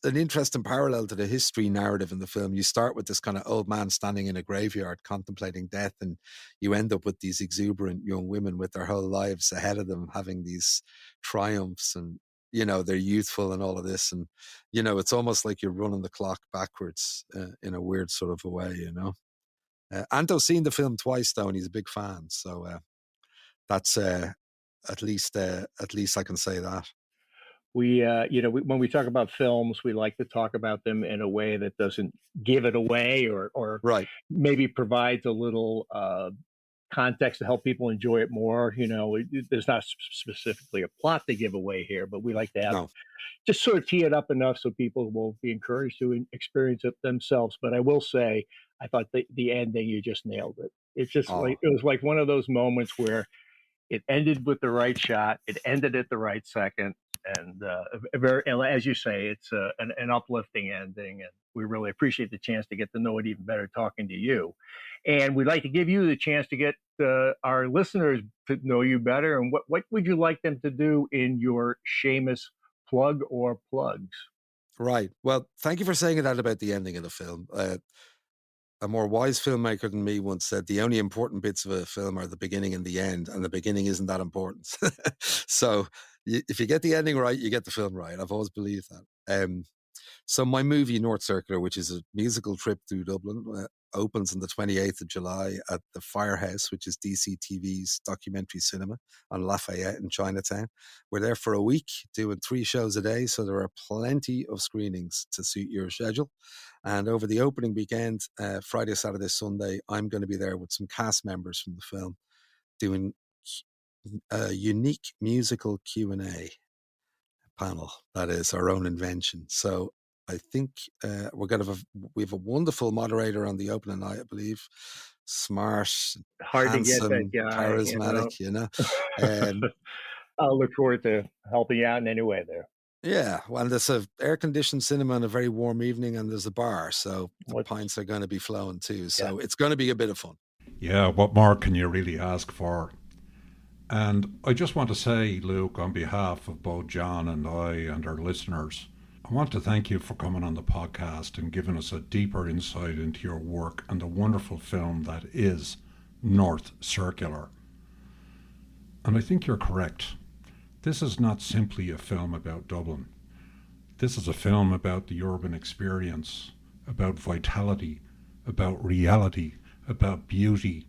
an interesting parallel to the history narrative in the film. You start with this kind of old man standing in a graveyard contemplating death, and you end up with these exuberant young women with their whole lives ahead of them, having these triumphs, and you know, they're youthful and all of this, and you know, it's almost like you're running the clock backwards in a weird sort of a way, you know. Anto's seen the film twice though, and he's a big fan, so that's at least I can say that. When we talk about films, we like to talk about them in a way that doesn't give it away, or Right. maybe provides a little context to help people enjoy it more. You know, there's not specifically a plot to give away here, but we like to have just sort of tee it up enough so people will be encouraged to experience it themselves. But I will say, I thought the ending, you just nailed it. It's just like, it was like one of those moments where it ended with the right shot. It ended at the right second. And as you say, it's an uplifting ending, and we really appreciate the chance to get to know it even better talking to you. And we'd like to give you the chance to get our listeners to know you better. And what would you like them to do in your Seamus plug or plugs? Right. Well, thank you for saying that about the ending of the film. A more wise filmmaker than me once said, the only important bits of a film are the beginning and the end, and the beginning isn't that important. So if you get the ending right, you get the film right. I've always believed that. So my movie, North Circular, which is a musical trip through Dublin, opens on the 28th of July at the Firehouse, which is DCTV's documentary cinema on Lafayette in Chinatown. We're there for a week doing 3 shows a day, so there are plenty of screenings to suit your schedule. And over the opening weekend, Friday, Saturday, Sunday, I'm going to be there with some cast members from the film doing a unique musical Q&A panel that is our own invention. So I think we have a wonderful moderator on the opening night, I believe. Smart, hard handsome, to get that guy, charismatic, you know. I'll look forward to helping you out in any way there. Yeah, well, there's a air-conditioned cinema on a very warm evening, and there's a bar, so the pints are going to be flowing too. So it's going to be a bit of fun. Yeah, what more can you really ask for? And I just want to say, Luke, on behalf of both John and I and our listeners, I want to thank you for coming on the podcast and giving us a deeper insight into your work and the wonderful film that is North Circular. And I think you're correct. This is not simply a film about Dublin. This is a film about the urban experience, about vitality, about reality, about beauty.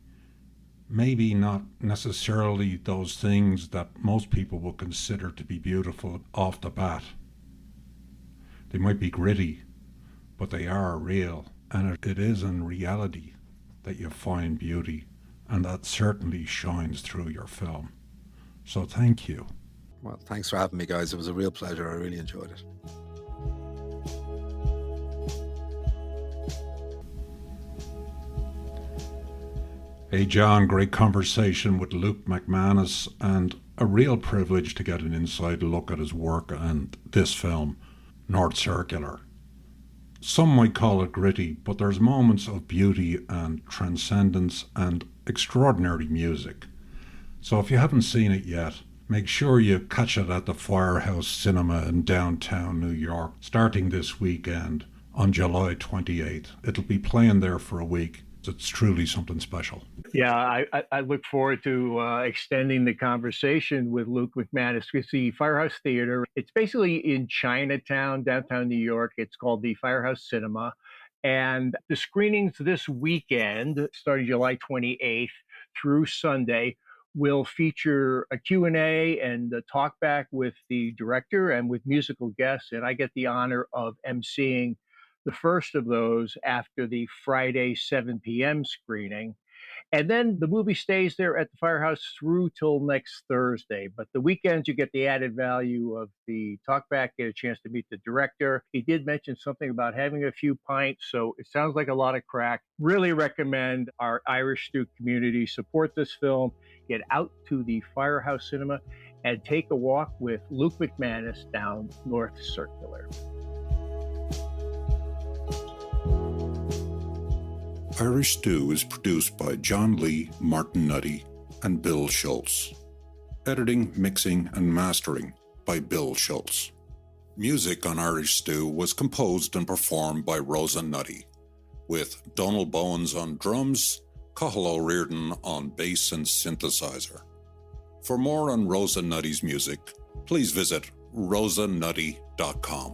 Maybe not necessarily those things that most people will consider to be beautiful off the bat. They might be gritty, but they are real, and it is in reality that you find beauty, and that certainly shines through your film. So thank you. Well, thanks for having me, guys. It was a real pleasure. I really enjoyed it. Hey, John, great conversation with Luke McManus, and a real privilege to get an inside look at his work and this film, North Circular. Some might call it gritty, but there's moments of beauty and transcendence and extraordinary music. So if you haven't seen it yet, make sure you catch it at the Firehouse Cinema in downtown New York, starting this weekend on July 28th. It'll be playing there for a week. It's truly something special. Yeah, I look forward to extending the conversation with Luke McManus. It's the Firehouse Theater. It's basically in Chinatown, downtown New York. It's called the Firehouse Cinema. And the screenings this weekend, starting July 28th through Sunday, will feature a Q&A and a talk back with the director and with musical guests. And I get the honor of emceeing the first of those after the Friday 7 p.m. screening. And then the movie stays there at the Firehouse through till next Thursday. But the weekends, you get the added value of the talkback, get a chance to meet the director. He did mention something about having a few pints, so it sounds like a lot of crack. Really recommend our Irish Stew community support this film. Get out to the Firehouse Cinema and take a walk with Luke McManus down North Circular. Irish Stew is produced by John Lee, Martin Nutty, and Bill Schultz. Editing, mixing, and mastering by Bill Schultz. Music on Irish Stew was composed and performed by Rosa Nutty, with Donald Bowens on drums, Cathal O'Riordan on bass and synthesizer. For more on Rosa Nutty's music, please visit rosanutty.com.